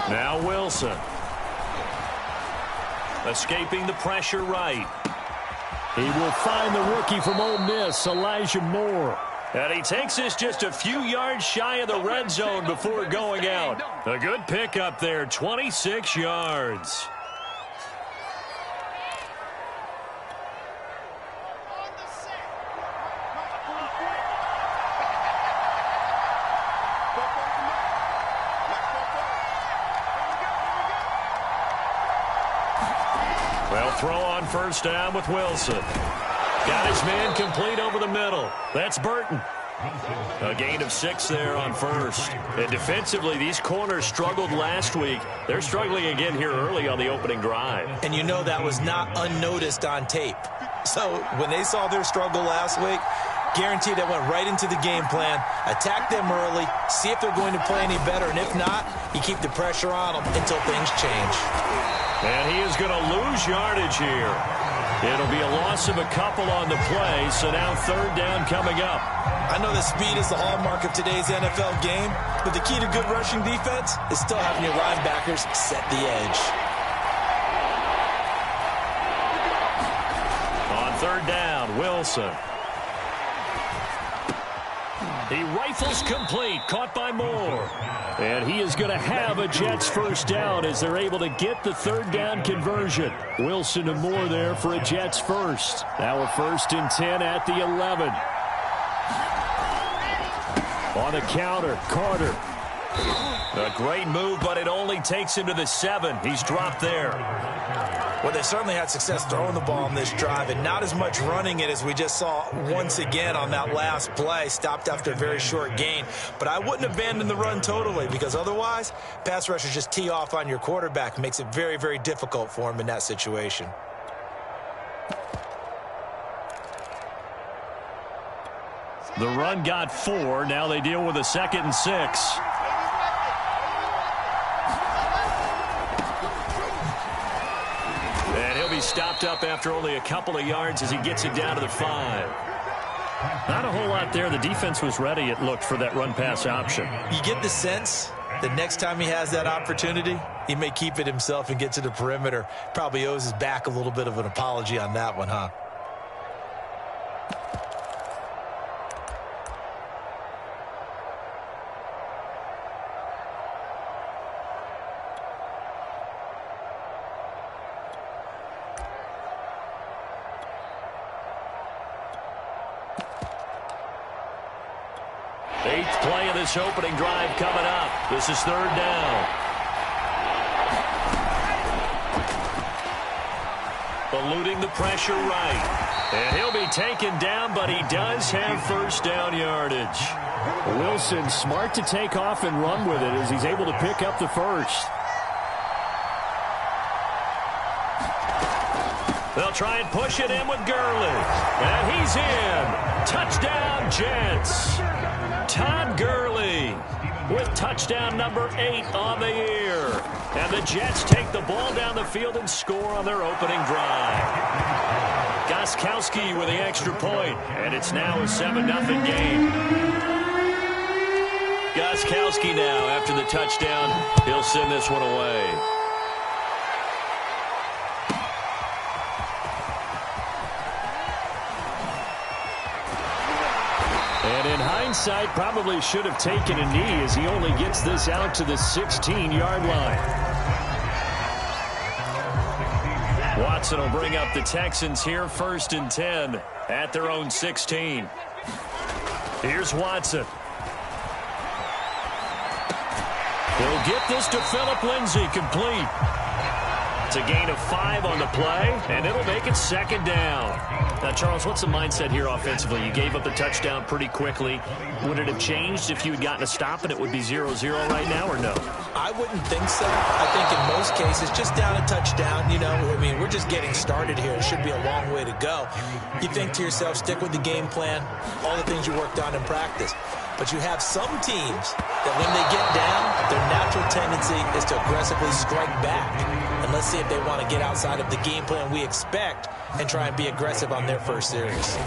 Now Wilson. Escaping the pressure right. He will find the rookie from Ole Miss, Elijah Moore. And he takes this just a few yards shy of the red zone before going out. A good pickup there, 26 yards. Well, throw on first down with Wilson. Got his man complete over the middle. That's Burton. A gain of 6 there on first. And defensively, these corners struggled last week. They're struggling again here early on the opening drive. And you know that was not unnoticed on tape. So when they saw their struggle last week, guaranteed they went right into the game plan, attack them early, see if they're going to play any better, and if not, you keep the pressure on them until things change. And he is going to lose yardage here. It'll be a loss of a couple on the play, so now third down coming up. I know that speed is the hallmark of today's NFL game, but the key to good rushing defense is still having your linebackers set the edge. On third down, Wilson. He rifles complete, caught by Moore. And he is going to have a Jets first down as they're able to get the third down conversion. Wilson and Moore there for a Jets first. Now a 1st and 10 at the 11. On the counter, Carter. A great move, but it only takes him to the 7. He's dropped there. Well, they certainly had success throwing the ball on this drive, and not as much running it as we just saw once again on that last play. Stopped after a very short gain. But I wouldn't abandon the run totally, because otherwise, pass rushers just tee off on your quarterback. Makes it very, very difficult for him in that situation. The run got 4. Now they deal with a 2nd and 6. Stopped up after only a couple of yards as he gets it down to the 5. Not a whole lot there. The defense was ready, it looked, for that run-pass option. You get the sense that next time he has that opportunity, he may keep it himself and get to the perimeter. Probably owes his back a little bit of an apology on that one, huh? Eighth play of this opening drive coming up. This is third down. Eluding the pressure right. And he'll be taken down, but he does have first down yardage. Wilson smart to take off and run with it as he's able to pick up the first. They'll try and push it in with Gurley. And he's in. Touchdown, Jets. Todd Gurley with touchdown number 8 on the year. And the Jets take the ball down the field and score on their opening drive. Gostkowski with the extra point, and it's now a 7-0 game. Gostkowski now, after the touchdown, he'll send this one away. And in hindsight, probably should have taken a knee as he only gets this out to the 16-yard line. Watson will bring up the Texans here, 1st and 10 at their own 16. Here's Watson. He'll get this to Phillip Lindsay, complete. It's a gain of 5 on the play, and it'll make it 2nd down. Now, Charles, what's the mindset here offensively? You gave up the touchdown pretty quickly. Would it have changed if you had gotten a stop and it would be 0-0 right now, or no? I wouldn't think so. I think in most cases, just down a touchdown, you know, I mean, we're just getting started here. It should be a long way to go. You think to yourself, stick with the game plan, all the things you worked on in practice. But you have some teams that when they get down, their natural tendency is to aggressively strike back. And let's see if they want to get outside of the game plan we expect and try and be aggressive on their first series.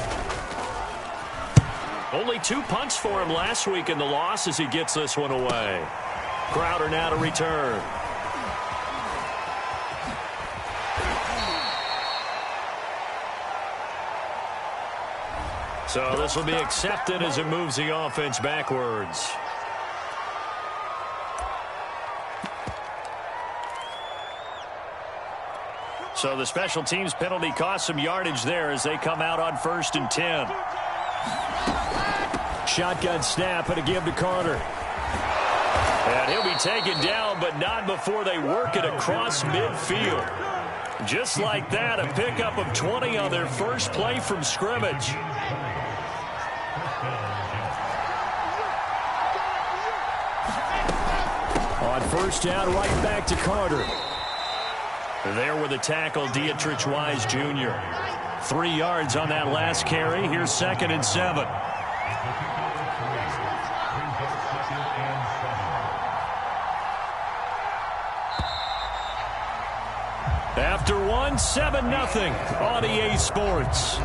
Only 2 punts for him last week in the loss as he gets this one away. Crowder now to return. So this will be accepted as it moves the offense backwards. So the special teams penalty cost some yardage there as they come out on 1st and 10. Shotgun snap and a give to Carter. And he'll be taken down, but not before they work it across midfield. Just like that, a pickup of 20 on their first play from scrimmage. On 1st down, right back to Carter. There with the tackle, Dietrich Wise Jr. 3 yards on that last carry. Here's 2nd and 7. After 1, 7-0 on EA Sports.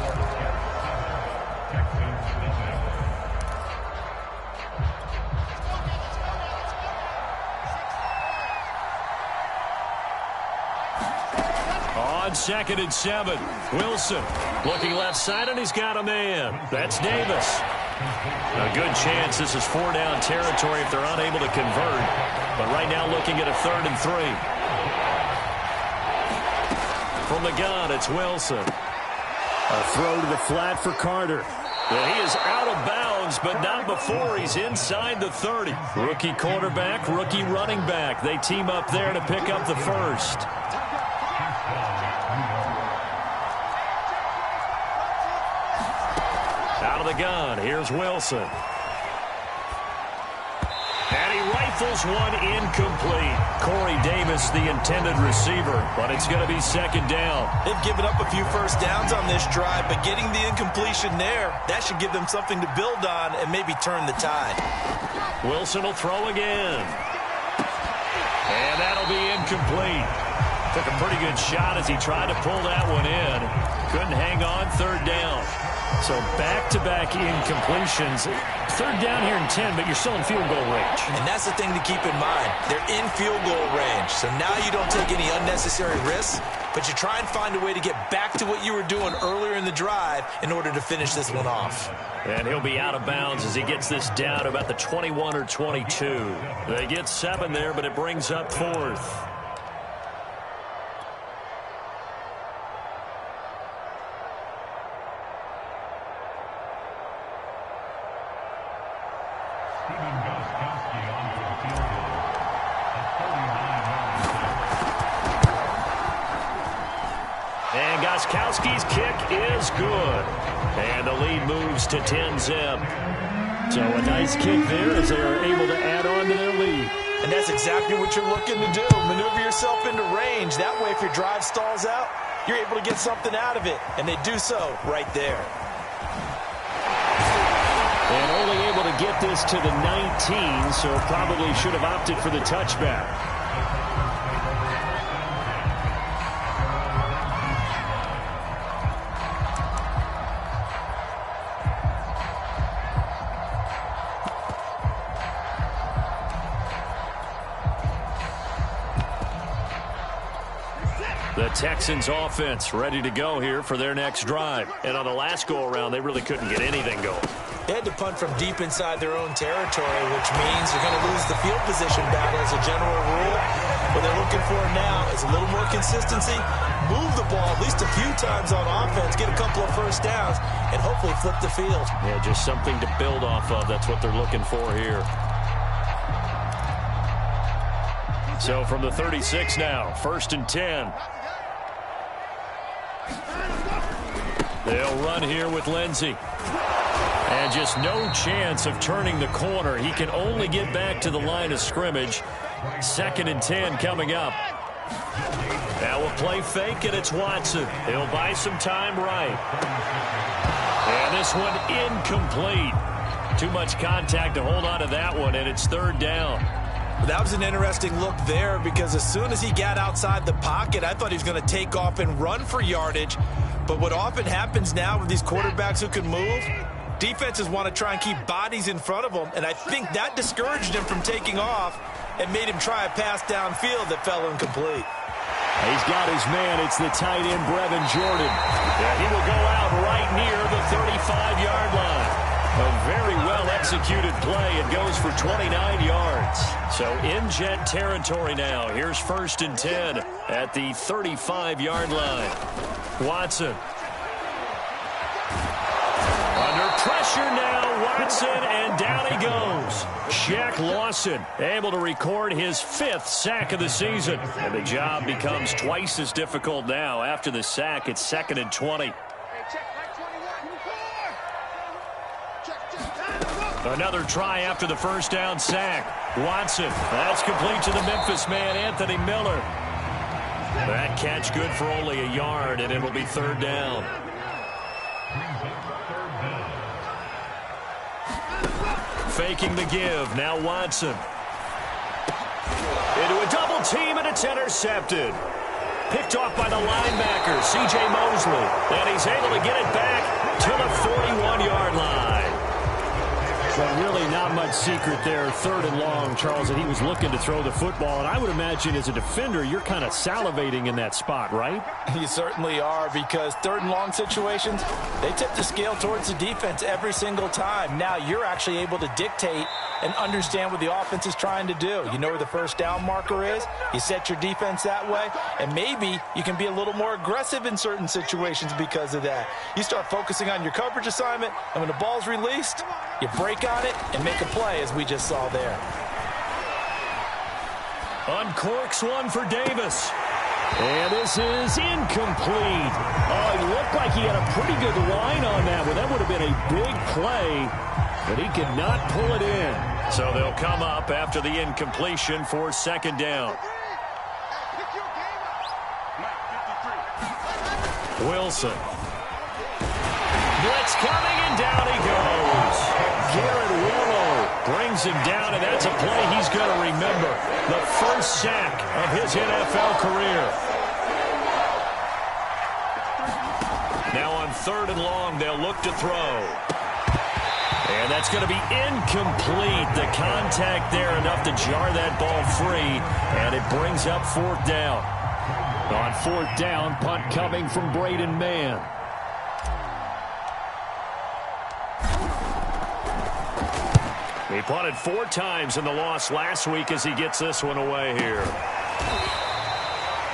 On 2nd and 7, Wilson looking left side, and he's got a man. That's Davis. A good chance this is 4-down territory if they're unable to convert. But right now looking at a 3rd and 3. From the gun, it's Wilson. A throw to the flat for Carter. And he is out of bounds, but not before he's inside the 30. Rookie quarterback, rookie running back. They team up there to pick up the first. Out of the gun, here's Wilson. And he rifles one incomplete. Corey Davis, the intended receiver, but it's going to be 2nd down. They've given up a few first downs on this drive, but getting the incompletion there, that should give them something to build on and maybe turn the tide. Wilson will throw again. And that'll be incomplete. Took a pretty good shot as he tried to pull that one in. Couldn't hang on, 3rd down. So back-to-back incompletions. 3rd down here in 10, but you're still in field goal range. And that's the thing to keep in mind. They're in field goal range. So now you don't take any unnecessary risks, but you try and find a way to get back to what you were doing earlier in the drive in order to finish this one off. And he'll be out of bounds as he gets this down to about the 21 or 22. They get 7 there, but it brings up 4th. And Gostkowski's kick is good. And the lead moves to 10-zip. So a nice kick there as they are able to add on to their lead. And that's exactly what you're looking to do. Maneuver yourself into range. That way, if your drive stalls out, you're able to get something out of it. And they do so right there. And only able to get this to the 19, so probably should have opted for the touchback. The Texans offense ready to go here for their next drive. And on the last go-around, they really couldn't get anything going. They had to punt from deep inside their own territory, which means they're going to lose the field position battle as a general rule. What they're looking for now is a little more consistency, move the ball at least a few times on offense, get a couple of first downs, and hopefully flip the field. Yeah, just something to build off of. That's what they're looking for here. So from the 36 now, 1st and 10. They'll run here with Lindsey. And just no chance of turning the corner. He can only get back to the line of scrimmage. 2nd and 10 coming up. Now we'll play fake, and it's Watson. He'll buy some time right. And this one incomplete. Too much contact to hold on to that one, and it's 3rd down. That was an interesting look there because as soon as he got outside the pocket, I thought he was going to take off and run for yardage. But what often happens now with these quarterbacks who can move, Defenses want to try and keep bodies in front of them, and I think that discouraged him from taking off and made him try a pass downfield that fell incomplete. He's got his man. It's the tight end, Brevin Jordan. Yeah, he will go out right near the 35-yard line. A very well-executed play. It goes for 29 yards. So in Jet territory now. Here's 1st and 10 at the 35-yard line. Watson. Under pressure now, Watson, and down he goes. Shaq Lawson able to record his 5th sack of the season. And the job becomes twice as difficult now. After the sack, it's 2nd and 20. Another try after the first down sack. Watson, that's complete to the Memphis man, Anthony Miller. That catch good for only a yard, and it'll be 3rd down. Faking the give, now Watson. Into a double team, and it's intercepted. Picked off by the linebacker, C.J. Mosley. And he's able to get it back to the 41-yard line. So really not much secret there. 3rd and long, Charles, that he was looking to throw the football. And I would imagine as a defender, you're kind of salivating in that spot, right? You certainly are, because 3rd and long situations, they tip the scale towards the defense every single time. Now you're actually able to dictate and understand what the offense is trying to do. You know where the first down marker is. You set your defense that way, and maybe you can be a little more aggressive in certain situations because of that. You start focusing on your coverage assignment, and when the ball's released, you break on it and make a play, as we just saw there. Uncorks one for Davis. And this is incomplete. Oh, it looked like he had a pretty good line on that one. That would have been a big play, but he could not pull it in. So they'll come up after the incompletion for 2nd down. Wilson. Blitz coming, and down he goes. Garrett Willow brings him down, and that's a play he's going to remember. The first sack of his NFL career. Now on 3rd and long, they'll look to throw. And that's going to be incomplete. The contact there enough to jar that ball free, and it brings up 4th down. On 4th down, punt coming from Braden Mann. He punted 4 times in the loss last week as he gets this one away here.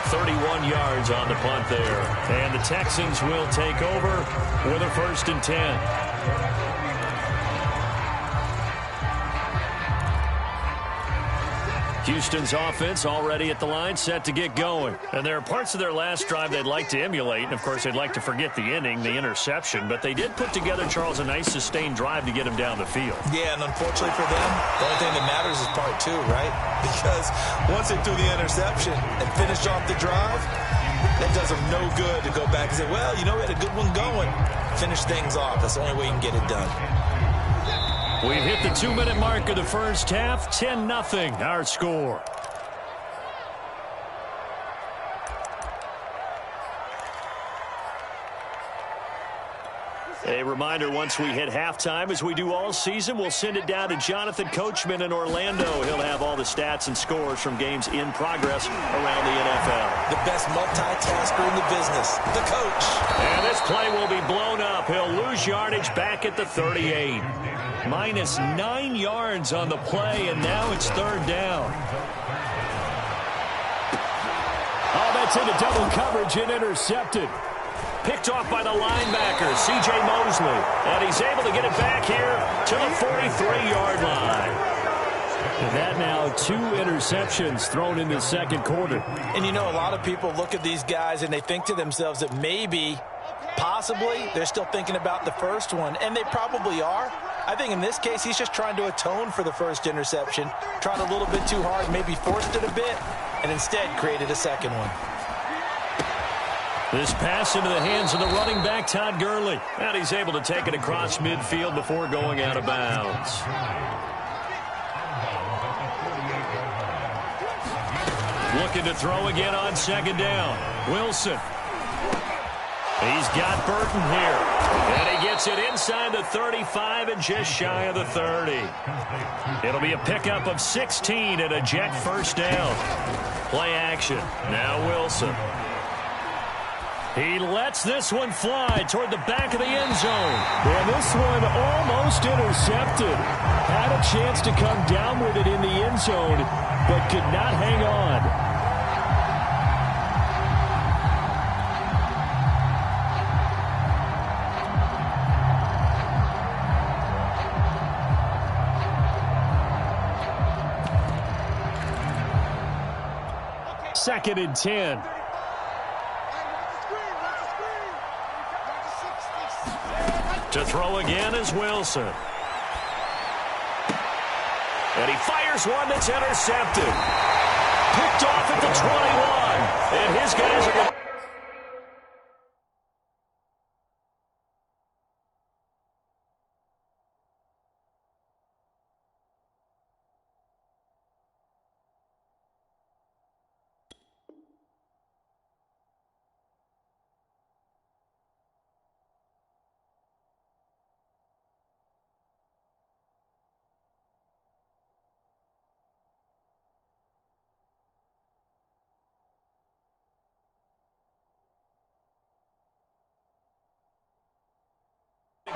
31 yards on the punt there. And the Texans will take over with a 1st and 10. Houston's offense already at the line, set to get going. And there are parts of their last drive they'd like to emulate. And, of course, they'd like to forget the inning, the interception. But they did put together, Charles, a nice sustained drive to get him down the field. Yeah, and unfortunately for them, the only thing that matters is part 2, right? Because once they threw the interception and finished off the drive, that does them no good to go back and say, well, you know, we had a good one going. Finish things off. That's the only way you can get it done. We've hit the 2-minute mark of the first half. 10-0 our score. A reminder, once we hit halftime, as we do all season, we'll send it down to Jonathan Coachman in Orlando. He'll have all the stats and scores from games in progress around the NFL. The best multitasker in the business, the coach. And this play will be blown up. He'll lose yardage back at the 38. Minus 9 yards on the play, and now it's 3rd down. Oh, that's into double coverage and intercepted. Picked off by the linebacker, C.J. Mosley. And he's able to get it back here to the 43-yard line. And that now 2 interceptions thrown in the 2nd quarter. And you know, a lot of people look at these guys and they think to themselves that maybe, possibly, they're still thinking about the first one. And they probably are. I think in this case, he's just trying to atone for the first interception. Tried a little bit too hard, maybe forced it a bit, and instead created a second one. This pass into the hands of the running back, Todd Gurley. And he's able to take it across midfield before going out of bounds. Looking to throw again on 2nd down. Wilson. He's got Burton here. And he gets it inside the 35 and just shy of the 30. It'll be a pickup of 16 and a Jet first down. Play action. Now Wilson. He lets this one fly toward the back of the end zone. And this one almost intercepted. Had a chance to come down with it in the end zone, but could not hang on. Second and 10. To throw again is Wilson. And he fires one that's intercepted. Picked off at the 21. And his guys are going to...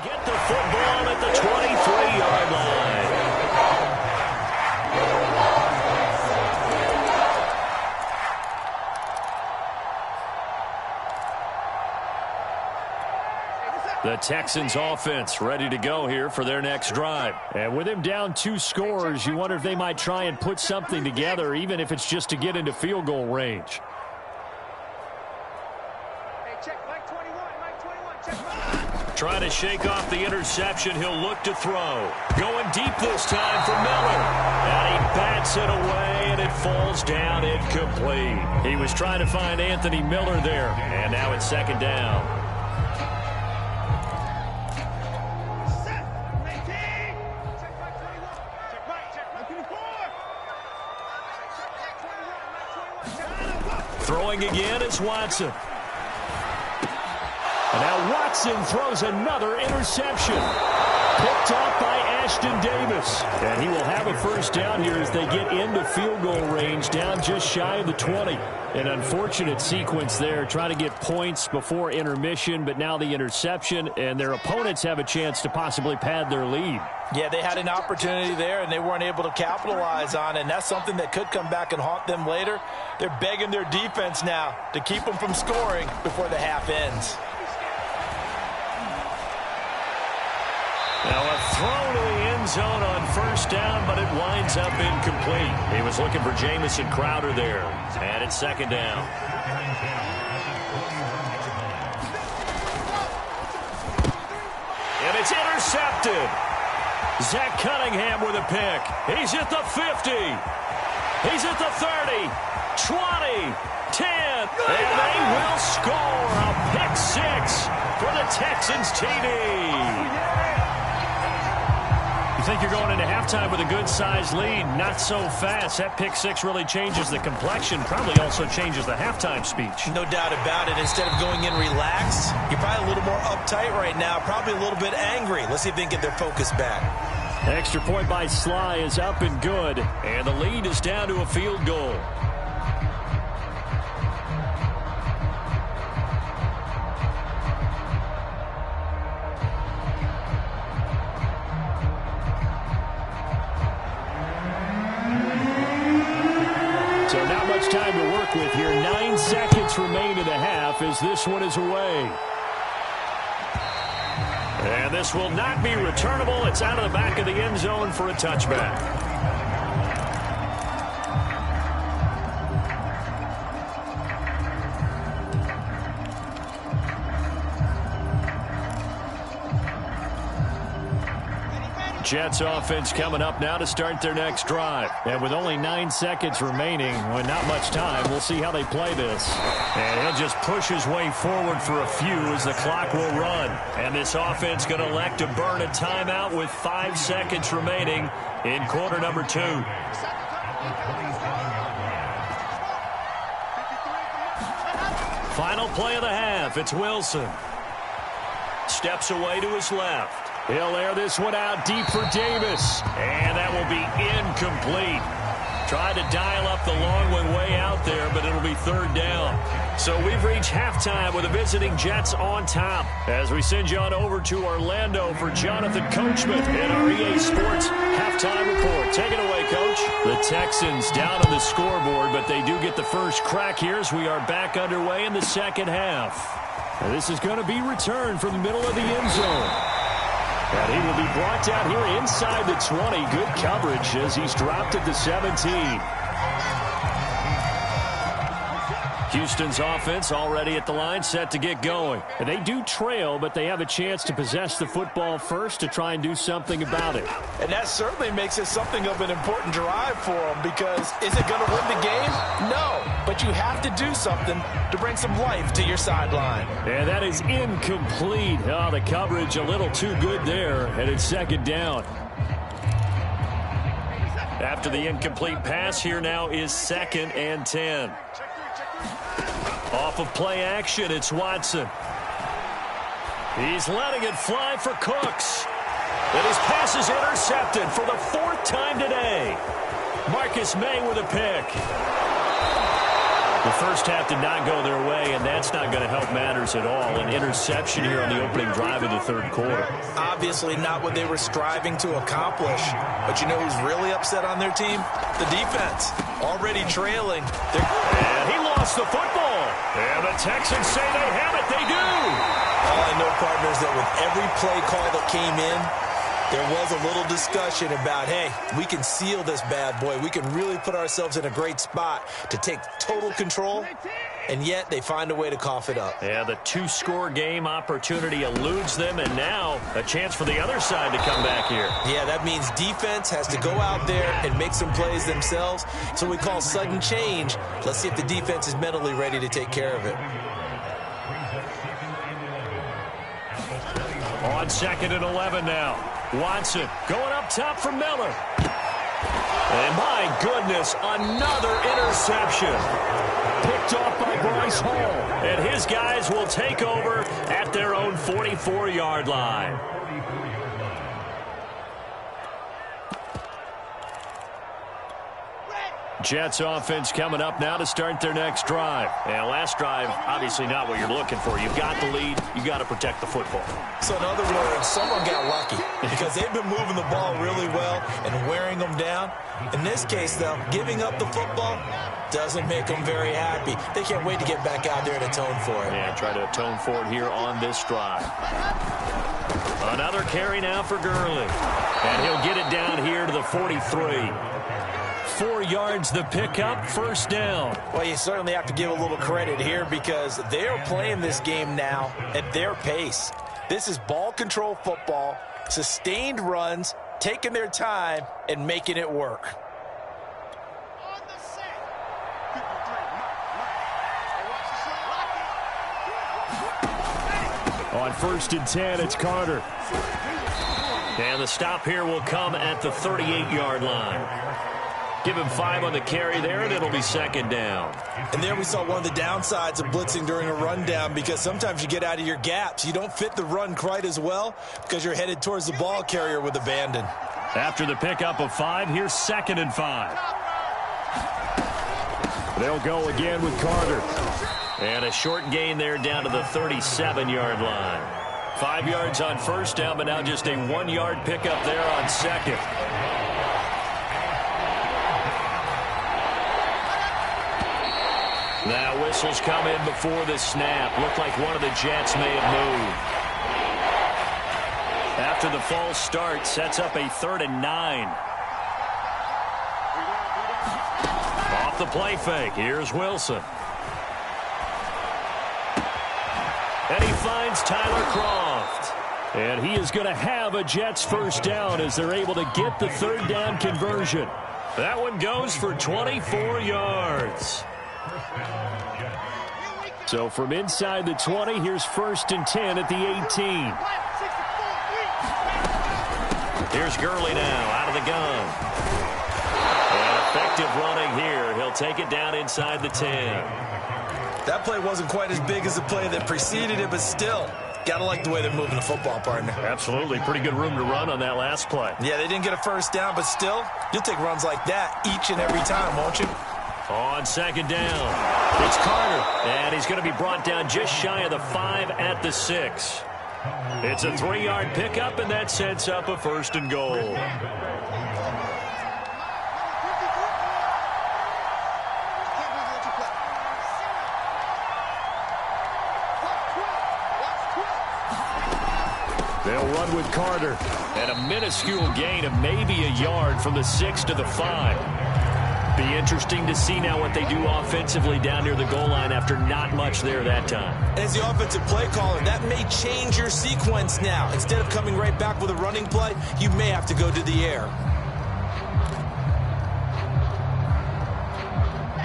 get the football at the 23-yard line. The Texans offense ready to go here for their next drive. And with him down 2 scores, you wonder if they might try and put something together, even if it's just to get into field goal range. Trying to shake off the interception. He'll look to throw. Going deep this time for Miller. And he bats it away, and it falls down incomplete. He was trying to find Anthony Miller there. And now it's second down. Throwing again is Watson. And now Watson throws another interception. Picked off by Ashton Davis. And he will have a first down here as they get into field goal range, down just shy of the 20. An unfortunate sequence there, trying to get points before intermission, but now the interception, and their opponents have a chance to possibly pad their lead. Yeah, they had an opportunity there, and they weren't able to capitalize on it, and that's something that could come back and haunt them later. They're begging their defense now to keep them from scoring before the half ends. Now a throw to the end zone on first down, but it winds up incomplete. He was looking for Jamison Crowder there. And it's second down. And it's intercepted. Zach Cunningham with a pick. He's at the 50. He's at the 30. 20. 10. And they will score a pick 6 for the Texans TD. You think you're going into halftime with a good-sized lead. Not so fast. That pick 6 really changes the complexion. Probably also changes the halftime speech. No doubt about it. Instead of going in relaxed, you're probably a little more uptight right now. Probably a little bit angry. Let's see if they can get their focus back. Extra point by Sly is up and good. And the lead is down to a field goal. So not much time to work with here. 9 seconds remain in the half as this one is away. And this will not be returnable. It's out of the back of the end zone for a touchback. Jets offense coming up now to start their next drive. And with only 9 seconds remaining, with not much time, we'll see how they play this. And he'll just push his way forward for a few as the clock will run. And this offense going to elect to burn a timeout with 5 seconds remaining in quarter number 2. Final play of the half. It's Wilson. Steps away to his left. He'll air this one out deep for Davis. And that will be incomplete. Tried to dial up the long one way out there, but it'll be third down. So we've reached halftime with the visiting Jets on top. As we send you on over to Orlando for Jonathan Coachman and our EA Sports halftime report. Take it away, Coach. The Texans down on the scoreboard, but they do get the first crack here as we are back underway in the second half. And this is going to be returned from the middle of the end zone. And he will be brought down here inside the 20. Good coverage as he's dropped at the 17. Houston's offense already at the line, set to get going. And they do trail, but they have a chance to possess the football first to try and do something about it. And that certainly makes it something of an important drive for them, because is it going to win the game? No, but you have to do something to bring some life to your sideline. And that is incomplete. Oh, the coverage a little too good there, and it's second down. After the incomplete pass, here now is 2nd and 10. Off of play action, it's Watson. He's letting it fly for Cooks. And his pass is intercepted for the 4th time today. Marcus May with a pick. The first half did not go their way, and that's not going to help matters at all. An interception here on the opening drive of the third quarter. Obviously not what they were striving to accomplish. But you know who's really upset on their team? The defense. Already trailing. And he lost the football. And the Texans say they have it. They do. All I know, partners, that with every play call that came in, there was a little discussion about, hey, we can seal this bad boy. We can really put ourselves in a great spot to take total control, and yet they find a way to cough it up. Yeah, the 2-score game opportunity eludes them, and now a chance for the other side to come back here. Yeah, that means defense has to go out there and make some plays themselves. So we call sudden change. Let's see if the defense is mentally ready to take care of it. On 2nd and 11 now. Watson going up top for Miller. And my goodness, another interception. Picked off by Bryce Hall. And his guys will take over at their own 44-yard line. Jets offense coming up now to start their next drive. And last drive, obviously not what you're looking for. You've got the lead. You've got to protect the football. So in other words, someone got lucky because they've been moving the ball really well and wearing them down. In this case, though, giving up the football doesn't make them very happy. They can't wait to get back out there and atone for it. Yeah, try to atone for it here on this drive. Another carry now for Gurley. And he'll get it down here to the 43. 4 yards the pickup, first down. Well, you certainly have to give a little credit here because they are playing this game now at their pace. This is ball control football, sustained runs, taking their time, and making it work. On 1st and 10, it's Carter. And the stop here will come at the 38-yard line. Give him 5 on the carry there, and it'll be second down. And there we saw one of the downsides of blitzing during a rundown because sometimes you get out of your gaps. You don't fit the run quite as well because you're headed towards the ball carrier with abandon. After the pickup of 5, here's 2nd and 5. They'll go again with Carter. And a short gain there down to the 37-yard line. 5 yards on first down, but now just a 1-yard pickup there on 2nd. Now whistles come in before the snap. Looked like one of the Jets may have moved. After the false start, sets up a 3rd and 9. Off the play fake, here's Wilson. And he finds Tyler Croft. And he is going to have a Jets first down as they're able to get the 3rd down conversion. That one goes for 24 yards. So from inside the 20, here's 1st and 10 at the 18. Here's Gurley now out of the gun. And effective running here. He'll take it down inside the 10. That play wasn't quite as big as the play that preceded it, but still, got to like the way they're moving the football, partner. Absolutely. Pretty good room to run on that last play. Yeah, they didn't get a first down, but still, you'll take runs like that each and every time, won't you? On second down, it's Carter, and he's going to be brought down just shy of the 5 at the 6. It's a 3-yard pickup, and that sets up a 1st and goal. They'll run with Carter, and a minuscule gain of maybe a yard from the 6 to the 5. Be interesting to see now what they do offensively down near the goal line after not much there that time. As the offensive play caller, that may change your sequence now. Instead of coming right back with a running play, you may have to go to the air.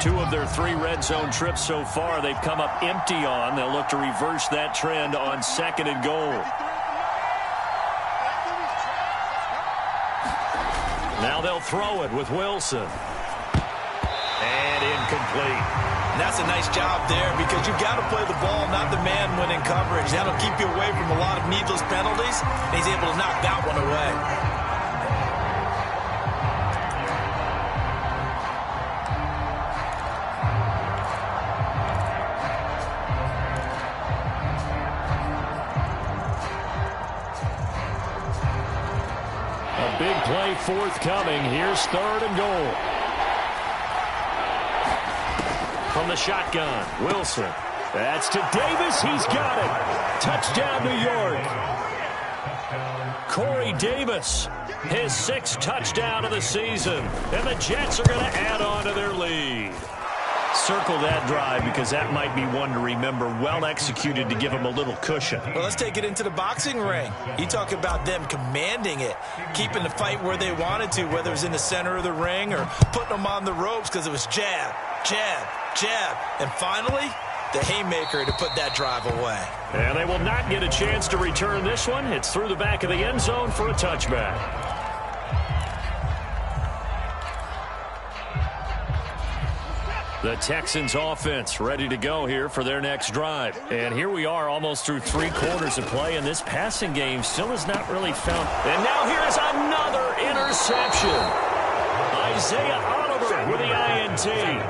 2 of their 3 red zone trips so far, they've come up empty on. They'll look to reverse that trend on 2nd and goal. Now they'll throw it with Wilson. And incomplete. And that's a nice job there because you've got to play the ball, not the man when in coverage. That'll keep you away from a lot of needless penalties. And he's able to knock that one away. A big play forthcoming. Here's 3rd and goal. From the shotgun, Wilson. That's to Davis. He's got it. Touchdown, New York. Corey Davis, his 6th touchdown of the season. And the Jets are going to add on to their lead. Circle that drive because that might be one to remember. Well executed to give them a little cushion. Well, let's take it into the boxing ring. You talk about them commanding it, keeping the fight where they wanted to, whether it was in the center of the ring or putting them on the ropes because it was jab, jab, jab. And finally, the haymaker to put that drive away. And they will not get a chance to return this one. It's through the back of the end zone for a touchback. The Texans offense ready to go here for their next drive. And here we are almost through 3 quarters of play, and this passing game still has not really found. And now here's another interception. Isaiah Oliver with the INT.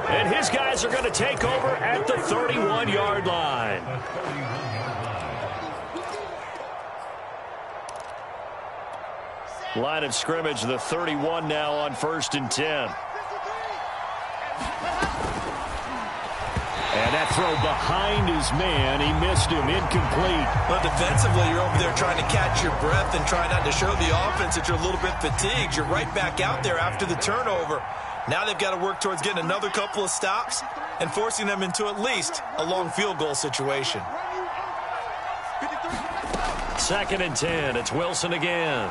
And his guys are going to take over at the 31-yard line. Line of scrimmage, the 31 now on 1st and 10. And that throw behind his man. He missed him. Incomplete. Well, defensively, you're over there trying to catch your breath and try not to show the offense that you're a little bit fatigued. You're right back out there after the turnover. Now they've got to work towards getting another couple of stops and forcing them into at least a long field goal situation. 2nd and 10. It's Wilson again.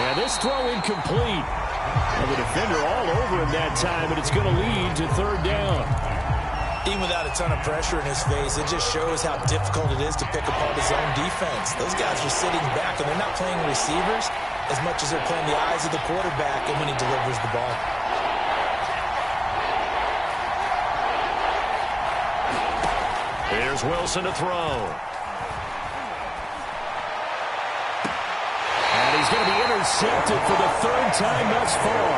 And this throw incomplete. Well, the defender all over him that time, and it's going to lead to 3rd down. Even without a ton of pressure in his face, it just shows how difficult it is to pick apart his own defense. Those guys are sitting back, and they're not playing receivers as much as they're playing the eyes of the quarterback and when he delivers the ball. Here's Wilson to throw. And he's going to be intercepted for the 3rd time thus far.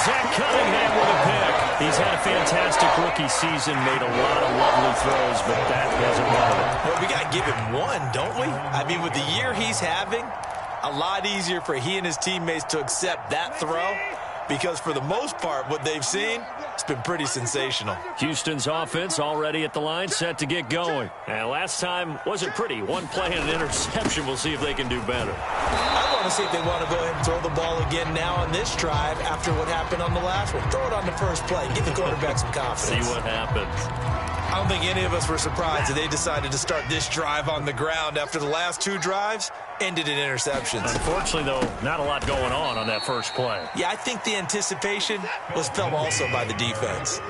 Zach Cunningham with a pick. He's had a fantastic rookie season, made a lot of lovely throws, but that wasn't one of them. Well, we got to give him one, don't we? I mean, with the year he's having, a lot easier for he and his teammates to accept that throw because for the most part, what they've seen, it's been pretty sensational. Houston's offense already at the line, set to get going. And last time wasn't pretty. 1 play and an interception. We'll see if they can do better. I want to see if they want to go ahead and throw the ball again now on this drive after what happened on the last one. Throw it on the first play. Give the quarterback some confidence. See what happens. I don't think any of us were surprised that they decided to start this drive on the ground after the last 2 drives ended in interceptions. Unfortunately, though, not a lot going on that first play. Yeah, I think the anticipation was felt also by the defense.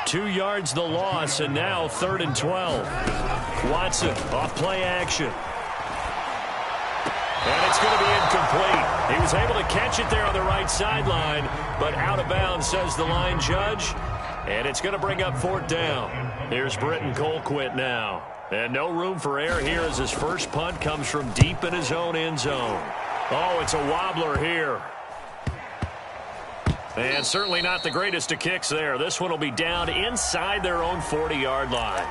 2 yards the loss, and now 3rd and 12. Watson off play action. And it's going to be incomplete. He was able to catch it there on the right sideline, but out of bounds, says the line judge. And it's going to bring up 4th down. Here's Britton Colquitt now. And no room for error here as his first punt comes from deep in his own end zone. Oh, it's a wobbler here. And certainly not the greatest of kicks there. This one will be down inside their own 40-yard line.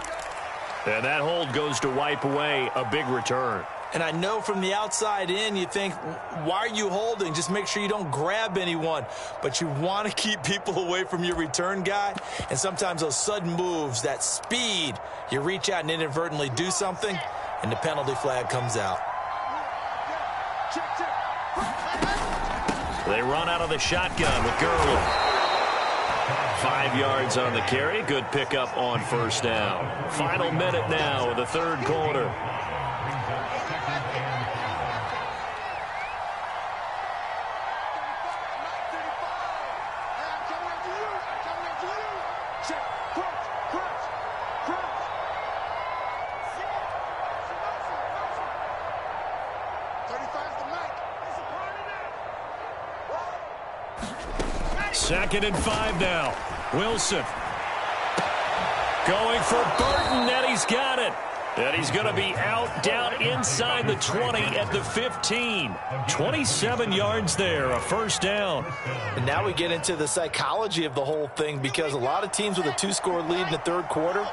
And that hold goes to wipe away a big return. And I know from the outside in, you think, why are you holding? Just make sure you don't grab anyone. But you want to keep people away from your return guy. And sometimes those sudden moves, that speed, you reach out and inadvertently do something, and the penalty flag comes out. They run out of the shotgun with Gurley. 5 yards on the carry. Good pickup on 1st down. Final minute now of the 3rd quarter. Second and 5 now. Wilson going for Burton, and he's got it. And he's going to be out down inside the 20 at the 15. 27 yards there, a 1st down. And now we get into the psychology of the whole thing, because a lot of teams with a 2-score lead in the 3rd quarter,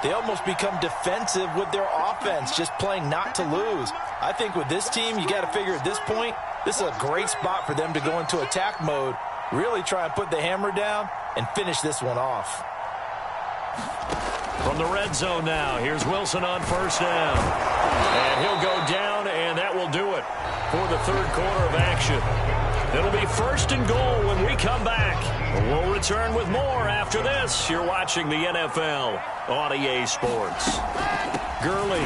they almost become defensive with their offense, just playing not to lose. I think with this team, you got to figure at this point, this is a great spot for them to go into attack mode, really try and put the hammer down and finish this one off. From the red zone now, here's Wilson on 1st down. And he'll go down, and that will do it for the 3rd quarter of action. It'll be 1st and goal when we come back. We'll return with more after this. You're watching the NFL on EA Sports. Gurley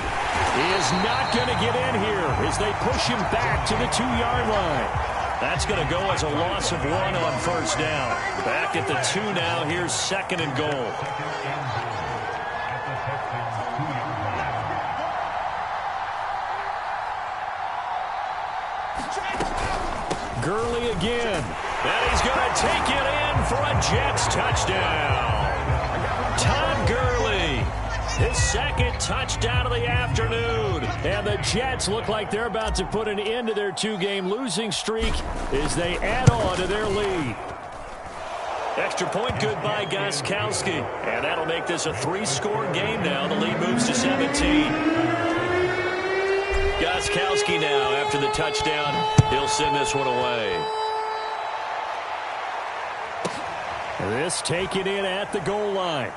is not going to get in here as they push him back to the 2-yard line. That's going to go as a loss of 1 on 1st down. Back at the 2 now. Here's 2nd and goal. Gurley again. And he's going to take it in for a Jets touchdown. Todd Gurley, his 2nd touchdown of the afternoon. And the Jets look like they're about to put an end to their 2-game losing streak as they add on to their lead. Extra point good by Gostkowski. And that'll make this a 3-score game now. The lead moves to 17. Gostkowski now, after the touchdown, he'll send this one away. This taken in at the goal line.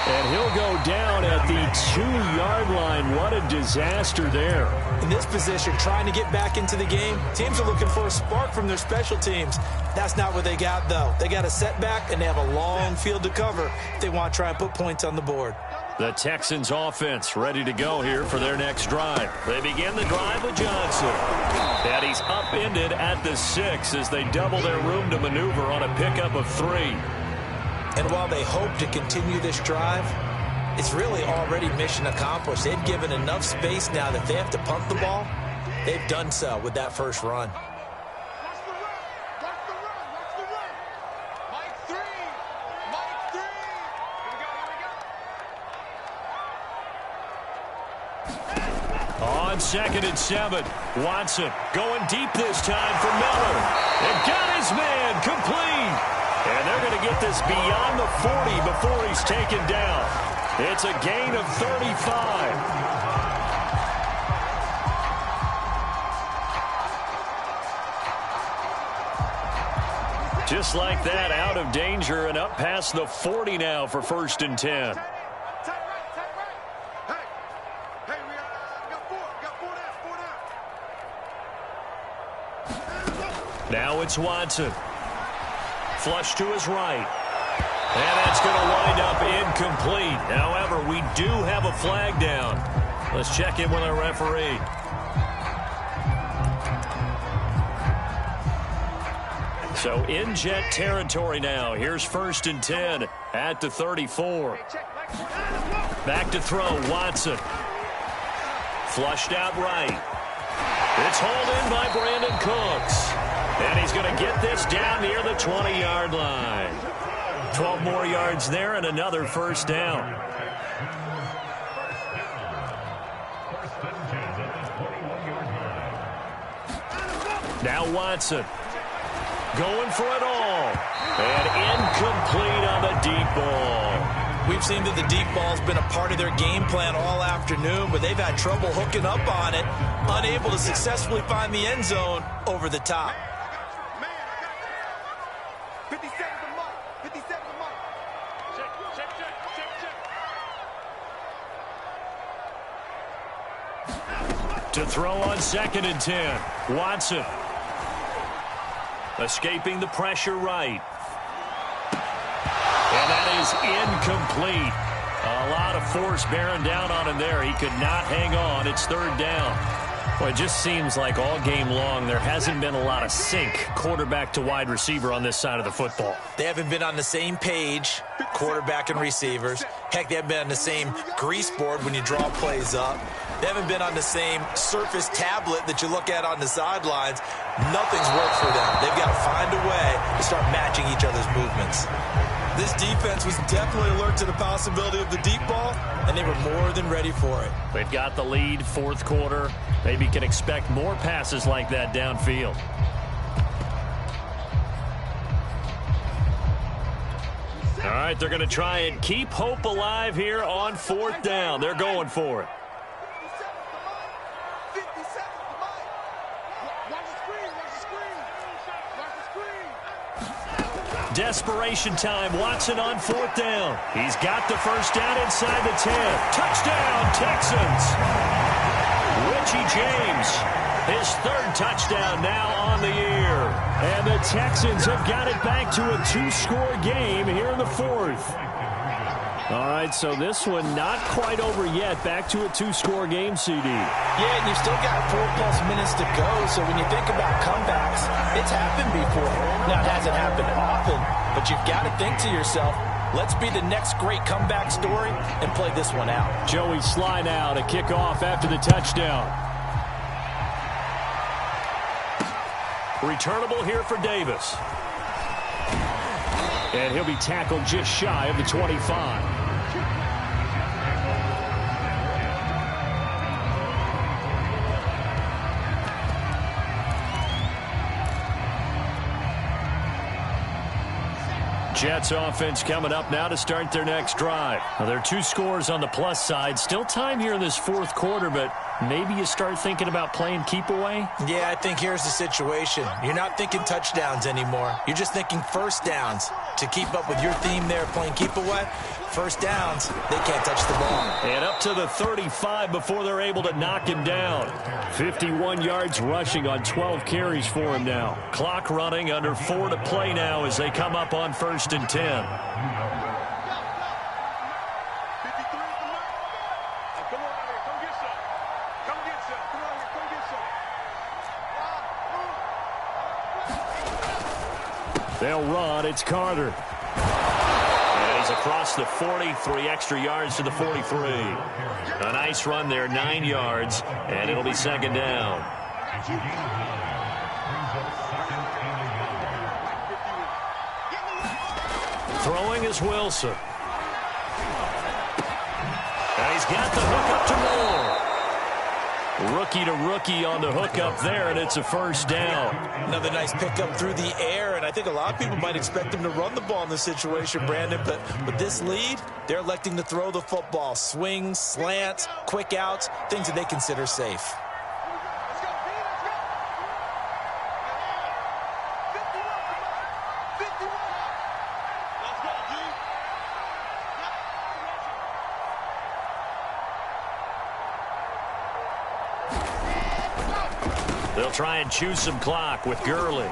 And he'll go down at the 2-yard line. What a disaster there. In this position, trying to get back into the game, teams are looking for a spark from their special teams. That's not what they got, though. They got a setback, and they have a long field to cover if they want to try and put points on the board. The Texans offense ready to go here for their next drive. They begin the drive with Johnson. And he's upended at the 6 as they double their room to maneuver on a pickup of 3. And while they hope to continue this drive, it's really already mission accomplished. They've given enough space now that they have to punt the ball. They've done so with that first run. On 2nd and 7, Watson going deep this time for Miller. And got his man complete. And they're going to get this beyond the 40 before he's taken down. It's a gain of 35. Just like that, out of danger and up past the 40 now for 1st and 10. Now it's Watson. Flush to his right. And that's going to wind up incomplete. However, we do have a flag down. Let's check in with our referee. So in Jet territory now. Here's 1st and 10 at the 34. Back to throw, Watson. Flushed out right. It's hauled in by Brandon Cooks. And he's going to get this down near the 20-yard line. 12 more yards there and another first down. Now Watson going for it all. And incomplete on the deep ball. We've seen that the deep ball's been a part of their game plan all afternoon, but they've had trouble hooking up on it, unable to successfully find the end zone over the top. To throw on 2nd and 10. Watson. Escaping the pressure right. And that is incomplete. A lot of force bearing down on him there. He could not hang on. It's 3rd down. Well, it just seems like all game long there hasn't been a lot of sync quarterback to wide receiver on this side of the football. They haven't been on the same page, quarterback and receivers. Heck, they haven't been on the same grease board when you draw plays up. They haven't been on the same surface tablet that you look at on the sidelines. Nothing's worked for them. They've got to find a way to start matching each other's movements. This defense was definitely alert to the possibility of the deep ball, and they were more than ready for it. They've got the lead, 4th quarter. Maybe can expect more passes like that downfield. All right, they're going to try and keep hope alive here on 4th down. They're going for it. Desperation time. Watson on 4th down. He's got the first down inside the 10. Touchdown, Texans. Richie James, his 3rd touchdown now on the year. And the Texans have got it back to a 2-score game here in the 4th. All right, so this one not quite over yet. Back to a 2-score game, CD. Yeah, and you've still got 4+ minutes to go, so when you think about comebacks, it's happened before. Now, it hasn't happened often, but you've got to think to yourself, let's be the next great comeback story and play this one out. Joey Sly now to kick off after the touchdown. Returnable here for Davis. And he'll be tackled just shy of the 25. Jets offense coming up now to start their next drive. Now, there are 2 scores on the plus side. Still time here in this 4th quarter, but maybe you start thinking about playing keep away? Yeah, I think here's the situation. You're not thinking touchdowns anymore. You're just thinking first downs. To keep up with your theme there, playing keep away, first downs, they can't touch the ball. And up to the 35 before they're able to knock him down. 51 yards rushing on 12 carries for him now. Clock running, under 4 to play now as they come up on 1st and 10. They'll run. It's Carter. And he's across the 40, 3 extra yards to the 43. A nice run there, 9 yards, and it'll be 2nd down. Throwing is Wilson. And he's got the hook up to Moore. Rookie to rookie on the hook up there, and it's a first down. Another nice pickup through the air, and I think a lot of people might expect him to run the ball in this situation, Brandon, but with this lead, they're electing to throw the football. Swings, slants, quick outs, things that they consider safe. They'll try and chew some clock with Gurley.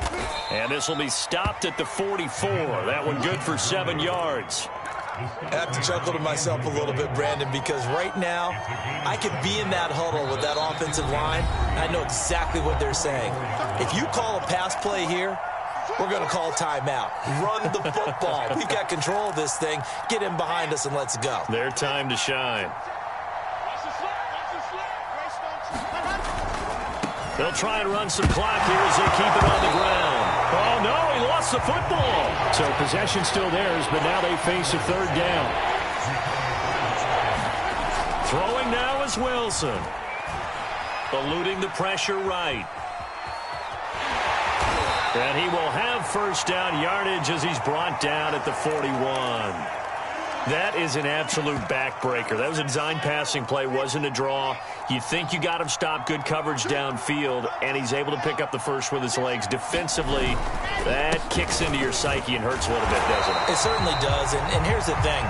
And this will be stopped at the 44. That one good for 7 yards. I have to chuckle to myself a little bit, Brandon, because right now I could be in that huddle with that offensive line, and I know exactly what they're saying. If you call a pass play here, we're going to call timeout. Run the football. We've got control of this thing. Get in behind us and let's go. Their time to shine. They'll try and run some clock here as they keep it on the ground. Oh, no, he lost the football. So possession still theirs, but now they face a third down. Throwing now is Wilson. Eluding the pressure right. And he will have first down yardage as he's brought down at the 41. That is an absolute backbreaker. That was a design passing play, wasn't a draw. You think you got him stopped, good coverage downfield, and he's able to pick up the first with his legs. Defensively, that kicks into your psyche and hurts a little bit, doesn't it? It certainly does, and here's the thing.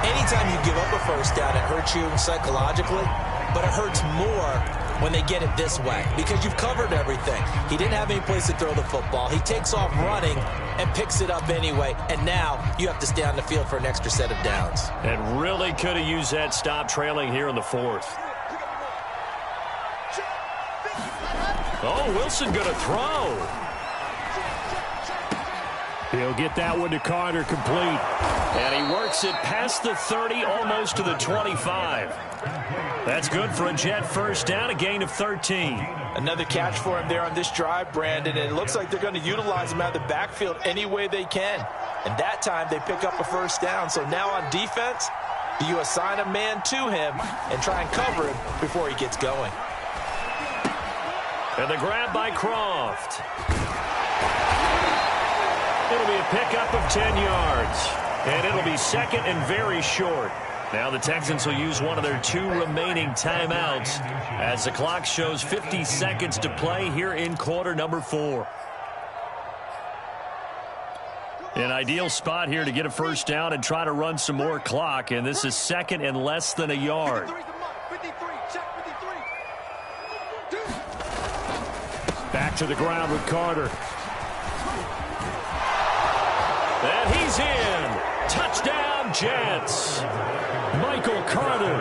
Anytime you give up a first down, it hurts you psychologically, but it hurts more when they get it this way because you've covered everything. He didn't have any place to throw the football. He takes off running and picks it up anyway, and now you have to stay on the field for an extra set of downs. And really could have used that stop trailing here in the fourth. Oh, Wilson going to throw. He'll get that one to Carter, complete. And he works it past the 30, almost to the 25. That's good for a Jet first down, a gain of 13. Another catch for him there on this drive, Brandon, and it looks like they're going to utilize him out of the backfield any way they can. And that time they pick up a first down. So now on defense, you assign a man to him and try and cover him before he gets going. And the grab by Croft. It'll be a pickup of 10 yards. And it'll be second and very short. Now the Texans will use one of their 2 remaining timeouts as the clock shows 50 seconds to play here in quarter number 4. An ideal spot here to get a first down and try to run some more clock, and this is second and less than a yard. Back to the ground with Carter. And he's in. Touchdown, Jets. Michael Carter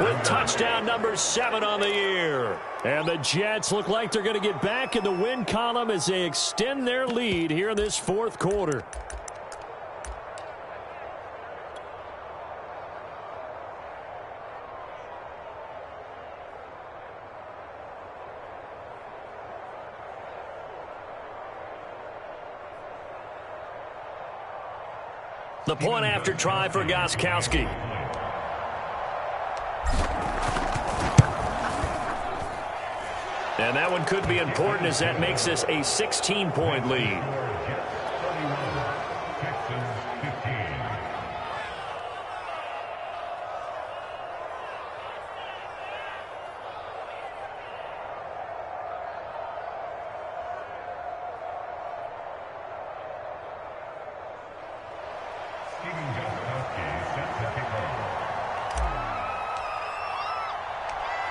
with touchdown number 7 on the year. And the Jets look like they're going to get back in the win column as they extend their lead here in this fourth quarter. The point after try for Gostkowski. And that one could be important as that makes this a 16-point lead.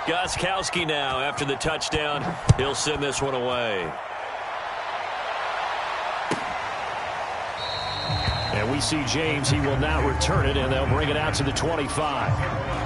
Gostkowski now after the touchdown. He'll send this one away. And we see James. He will now return it, and they'll bring it out to the 25.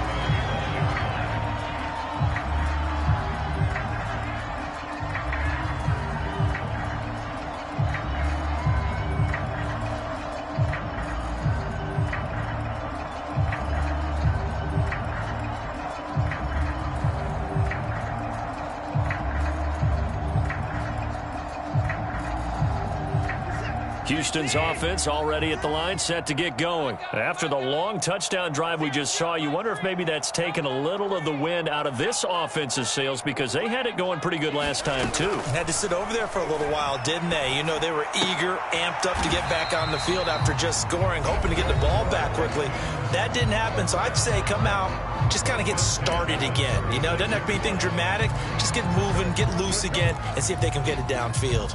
Houston's offense already at the line, set to get going. After the long touchdown drive we just saw, you wonder if maybe that's taken a little of the wind out of this offense's sails because they had it going pretty good last time, too. Had to sit over there for a little while, didn't they? You know, they were eager, amped up to get back on the field after just scoring, hoping to get the ball back quickly. That didn't happen, so I'd say come out, just kind of get started again. You know, doesn't have to be anything dramatic. Just get moving, get loose again, and see if they can get it downfield.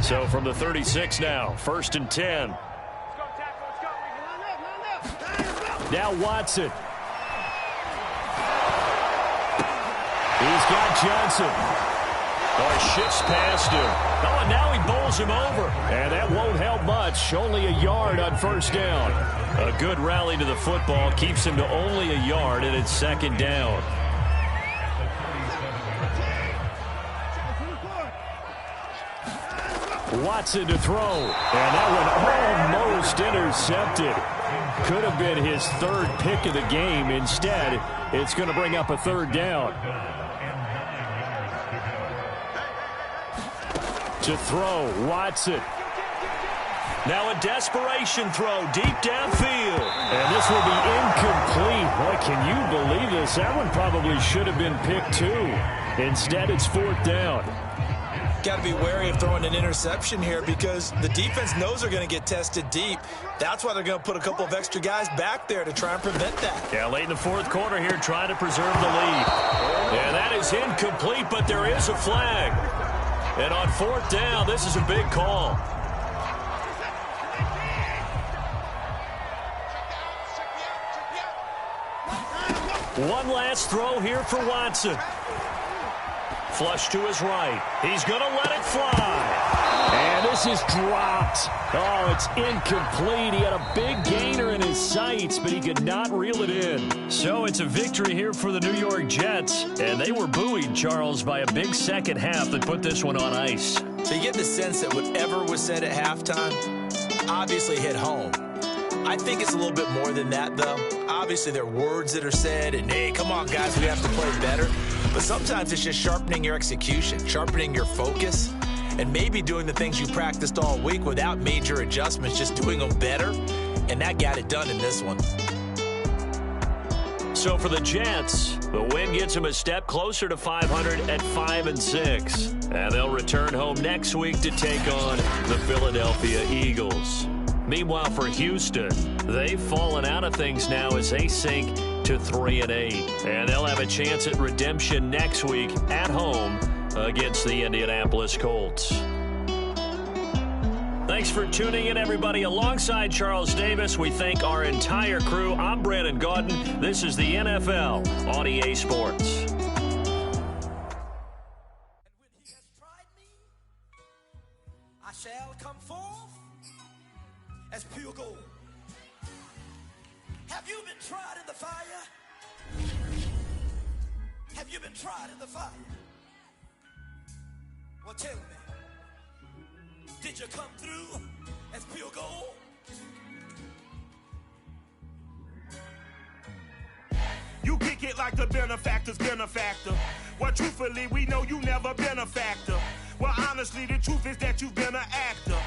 So from the 36 now, 1st and 10. Now Watson. He's got Johnson. Oh, shifts past him. Oh, and now he bowls him over. And that won't help much. Only a yard on first down. A good rally to the football keeps him to only a yard, and it's 2nd down. Watson to throw. And that one almost intercepted. Could have been his 3rd pick of the game. Instead, it's going to bring up a 3rd down. To throw, Watson. Now a desperation throw deep downfield. And this will be incomplete. Boy, can you believe this? That one probably should have been picked too. Instead, it's 4th down. Got to be wary of throwing an interception here because the defense knows they're going to get tested deep. That's why they're going to put a couple of extra guys back there to try and prevent that. Yeah, late in the 4th quarter here, trying to preserve the lead. And that is incomplete, but there is a flag. And on 4th down, this is a big call. One last throw here for Watson. Flush to his right. He's going to let it fly. And this is dropped. Oh, it's incomplete. He had a big gainer in his sights, but he could not reel it in. So it's a victory here for the New York Jets. And they were buoyed, Charles, by a big second half that put this one on ice. So you get the sense that whatever was said at halftime obviously hit home. I think it's a little bit more than that, though. Obviously, there are words that are said, and, hey, come on, guys, we have to play better. But sometimes it's just sharpening your execution, sharpening your focus, and maybe doing the things you practiced all week without major adjustments, just doing them better. And that got it done in this one. So for the Jets, the win gets them a step closer to 500 at 5-6. And they'll return home next week to take on the Philadelphia Eagles. Meanwhile, for Houston, they've fallen out of things now as they sink to 3-8. And they'll have a chance at redemption next week at home against the Indianapolis Colts. Thanks for tuning in, everybody. Alongside Charles Davis, we thank our entire crew. I'm Brandon Gaudin. This is the NFL on EA Sports. I shall come forth as pure gold. Have you been tried in the fire? Have you been tried in the fire? Well, tell me, did you come through as pure gold? You kick it like the benefactor's benefactor. Well, truthfully, we know you never been a factor. Well, honestly, the truth is that you've been an actor.